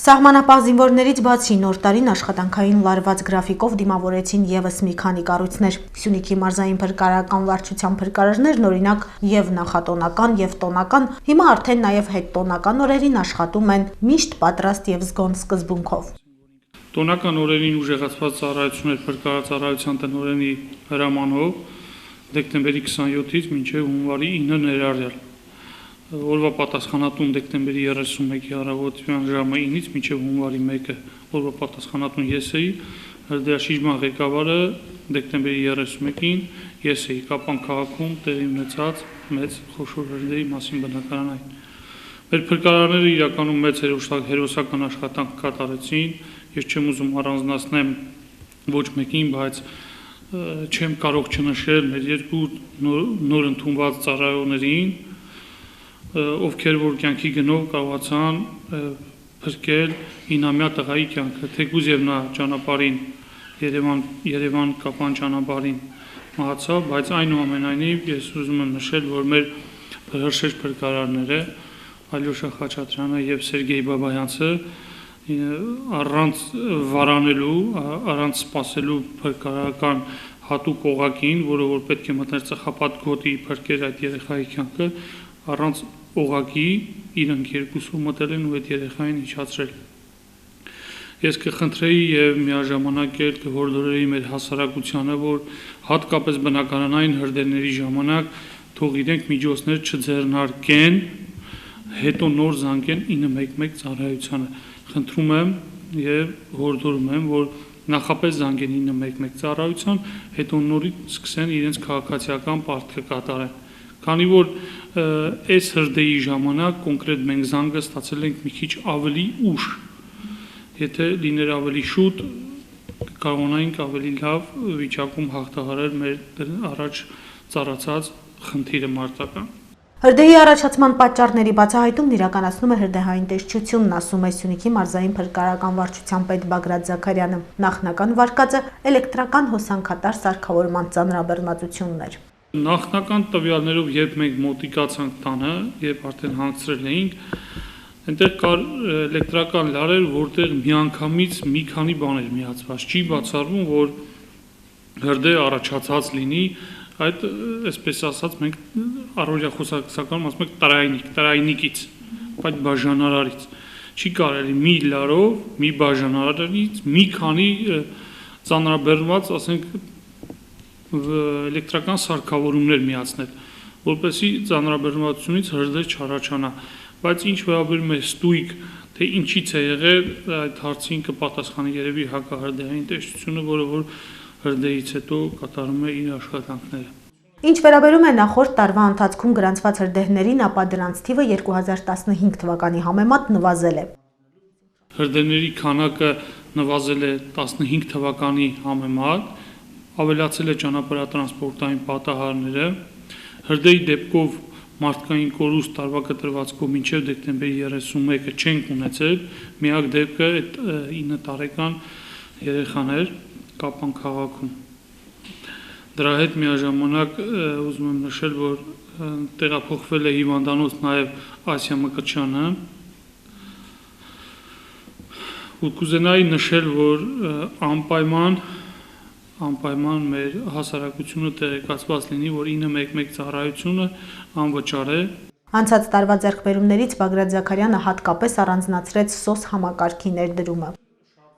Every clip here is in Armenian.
Սահմանապահ զինվորներից բացի նոր տարին աշխատանքային լարված գրաֆիկով դիմավորեցին ևս մի քանի կառույցներ։ Սյունիքի մարզային փրկարարական վարչության փրկարարներն օրինակ եւ նախատոնական եւ տոնական, հիմա արդեն նաեւ հետտոնական օրերին աշխատում են միշտ պատրաստ եւ զգոն սկզբունքով։ Տոնական օրերին ուժեղացված ծառայություններ փրկարարծառայության տնօրենի հրամանով դեկտեմբերի 27-ից մինչև հունվարի 9 ներառյալ օրվա պատասխանատուն դեկտեմբերի 31-ի առավոտյան ժամը 9-ից մինչև հունվարի 1-ը օրվա պատասխանատուն ես էի, հրդեհաշիժման ղեկավարը դեկտեմբերի 31-ին ես էի Կապան քաղաքում տեղի ունեցած մեծ խոշոր հրդեհի մասին բնակարանային։ Մեր փրկարարները իրականում մեծ հերոսական աշխատանք կատարեցին, ես չեմ ուզում առանձնացնեմ ոչ մեկին, բայց չեմ կարող չնշել մեր երկու նոր ընդունված ծառայողներին, ովքեր որ կյանքի գնով կարողացան փրկել 9-ամյա տղայի կյանքը, թեկուզ եւ նա ճանապարհին Երևան-Կապան ճանապարհին մահացավ, բայց այնուամենայնիվ ես ուզում եմ նշել, որ մեր հրշեջ փրկարարները Ալյոշա Խաչատրյանը եւ Սերգեյ Բաբայանցը առանց վարանելու, առանց սպասելու փրկարարական հատուկ օղակին, որը որ պետք է մտներ ծխապատ գոտի փրկեր այդ երեխայի կյանքը, առանց օղակի իրանք երկուսով մտել են ու այդ երեխային իջացրել։ Ես կխնդրեի եւ միաժամանակ էլ կհորդորեի մեր հասարակությանը, որ հատկապես բնակարանային հրդեհների ժամանակ թող իրենք միջոցներ չձեռնարկեն, հետո նոր զանգեն 911 ծառայությանը։ Խնդրում եմ եւ հորդորում եմ, որ նախապես զանգեն 911 ծառայության, հետո նորից սկսեն իրենց քաղաքացիական պարտքը կատարեն։ Քանի որ այս հրդեհի ժամանակ կոնկրետ մենք զանգը ստացել ենք մի քիչ ավելի ուշ, եթե լիներ ավելի շուտ, կարողանայինք ավելի լավ վիճակում հաղթահարել մեր առաջ ծառացած խնդիրը մարտական։ Հրդեհի առաջացման պատճառների բացահայտումն իրականացնում է հրդեհային տեսչությունն, ասում է Սյունիքի մարզային փրկարարական վարչության պետ Բագրատ Զաքարյանը։ Նախնական վարկածը էլեկտրական հոսանքատար սարքավորման ծանրաբեռնվածություններ։ Նախնական տվյալներով երբ մենք մոտիկացանք տանը, երբ արդեն հանգցրել էինք, այնտեղ կար էլեկտրական լարեր, որտեղ միանգամից մի քանի բաներ միացված, չի բացառվում, որ հրդեհ առաջացած լինի, այդ այսպես ասած մենք առօրյա խոսակցականում ասում ենք տրայնիկից, բայց բաժանարարից։ Չի կարելի մի լարով, մի բաժանարարից, մի քանի ծանրաբեռնված, ասենք էլեկտրական սարքավորումներ միացնել, որպեսզի ծանրաբեռնվածությունից հրդեհ չառաջանա, բայց ինչ վերաբերում է ստույգ, թե ինչից է եղել, այդ հարցին կպատասխանի երևի հակահրդեհային տեսչությունը, որը որ հրդեհից հետո կատարում է իր աշխատանքները։ Ինչ վերաբերում է նախորդ տարվա ընթացքում գրանցված հրդեհներին, ապա դրանց թիվը 2015 թվականի համեմատ նվազել է։ Հրդեհների քանակը նվազել է 15 թվականի համեմատ, ավելացել է ճանապարհատրանսպորտային պատահարները, հրդեհի դեպքով մարդկային կորուստ տարվա կտրվածքով մինչև դեկտեմբերի 31-ը չենք ունեցել, միակ դեպքը այդ 9 տարեկան երեխան էր Կապան քաղաքում։ Դրա հետ միաժամանակ ուզում եմ նշել, որ տեղափոխվել է հիվանդանոց նաև Ասիա Մկրտչյանը։ Ու կուզենայի նշել, որ անպայման մեր հասարակությունը տեղեկացված լինի, որ 911 ծառայությունը անվճար է։ Անցած տարվա ձեռքբերումներից Բագրատ Զաքարյանը հատկապես առանձնացրեց SOS համակարգի ներդրումը։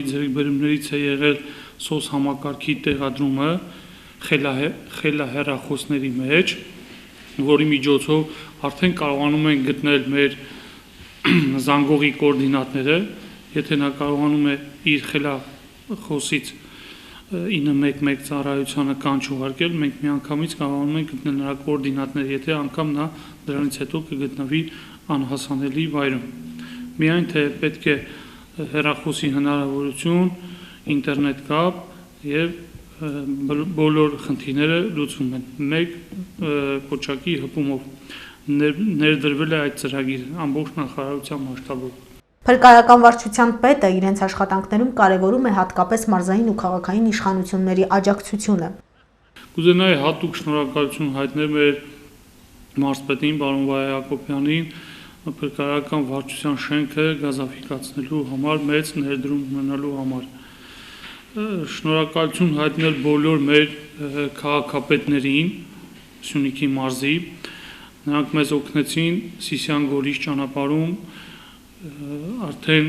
Ձեռքբերումներից է եղել SOS համակարգի տեղադրումը խելահեռախոսների մեջ, որի միջոցով արդեն կարողանում են գտնել մեր զանգողի կոորդինատները, եթե նա կարողանում է իր խելախոսից 911 ծառայությանը կանչ ուղարկել, մենք միանգամից կարողանում ենք գտնել նրա կոորդինատները, եթե անգամ նա դրանից հետո կգտնվի անհասանելի վայրում։ Միայն թե պետք է հեռախոսի հնարավորություն, ինտերնետ կապ եւ բոլոր խնդիրները լուծվում են մեկ կոչակի հպումով։ Ներդրվել է այդ ծրագիրը ամբողջ նախարարության մասշտաբով։ Փրկարարական վարչության պետը իրենց աշխատանքներում կարևորում է հատկապես մարզային ու քաղաքային իշխանությունների աջակցությունը։ Կուզենայի հատուկ շնորհակալություն հայտնել մեր մարզպետին, պարոն Վահե Հակոբյանին, փրկարարական վարչության շենքը գազաֆիկացնելու համար, մեծ ներդրում ունենալու համար։ Շնորհակալություն հայտնել բոլոր մեր քաղաքապետերին Սյունիքի մարզի, նրանք մեզ օգնեցին Սիսիան Գորիս ճանապարհում արդեն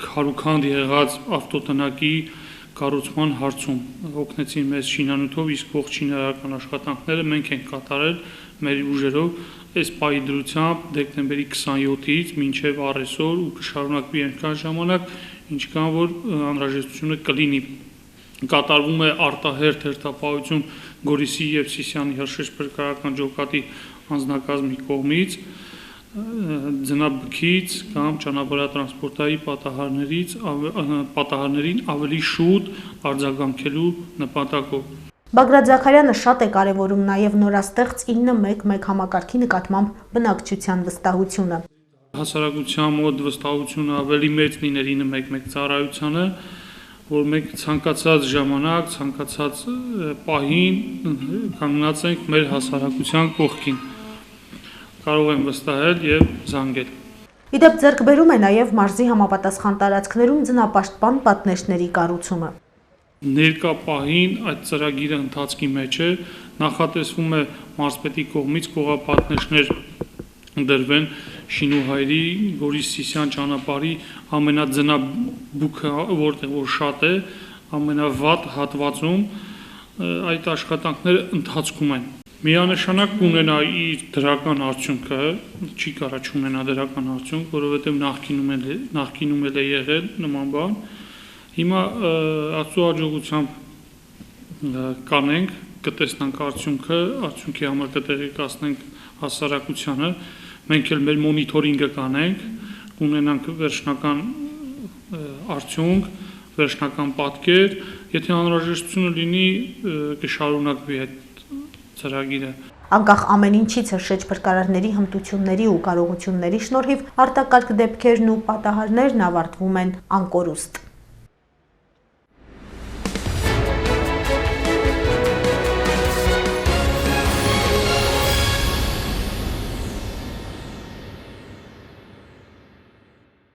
քարուքանդ եղած ավտոտնակի կառուցման հարցում օգնեցին մեզ շինանյութով, իսկ ողջ շինարարական աշխատանքները մենք ենք կատարել մեր ուժերով այս պահի դրությամբ դեկտեմբերի 27-ից մինչև առեսօր ու կշարունակվի այնքան ժամանակ, ինչքան որ անհրաժեշտությունը կլինի։ Կատարվում է արտահերթ հերթապահություն Գորիսի եւ Սիսիանի հրշեջ փրկարարական ջոկատի անձնակազմի կողմից, ձնաբքից կամ ճանապարհատրանսպորտային պատահարներին ավելի շուտ արձագանքելու նպատակով։ Բագրատ Զաքարյանը շատ է կարևորում նաև նորաստեղծ 911 համակարգի նկատմամբ բնակչության վստահությունը։ Հասարակության մոտ վստահությունը ավելի մեծ լիներ 911 ծառայությանը, որ մենք ցանկացած ժամանակ, ցանկացած պահին կանգնած ենք մեր հասարակության կողքին։ Կարող են վստահել եւ զանգել։ Իդեպ ձեռք բերում է նաև մարզի համապատասխան տարածքներում ձնապաշտպան պատնեշների կառուցումը։ Ներկա պահին այդ ծրագիրը ընթացքի մեջ է, նախատեսվում է մարզպետի կողմից կողապատնեշներ դրվեն Շինուհայրի Գորիս-Սիսիան ճանապարհի ամենաձնաբուքը, որտեղ որ շատ է, ամենավատ հատվածում այդ աշխատանքները ընթացքում են։ Միանշանակ կունենա իր դրական արդյունքը, չի կարա չունենա դրական արդյունք, որովհետև նախկինում էլ է եղել նման բան։ Հիմա Աստծո հաջողությամբ կանենք, կտեսնանք արդյունքը, արդյունքի համար կտեղեկացնենք հասարակությանը, մենք էլ մեր մոնիթորինգը կանենք, կունենանք վերջնական արդյունք, վերջնական պատկեր, եթե անհրաժեշտությունը լինի, կշարունակվի այդ ծրագիրը։ Անկախ ամեն ինչից հրշեջ փրկարարների հմտությունների ու կարողությունների շնորհիվ արտակարգ դեպքերն ու պատահարներն ավարտվում են անկորուստ։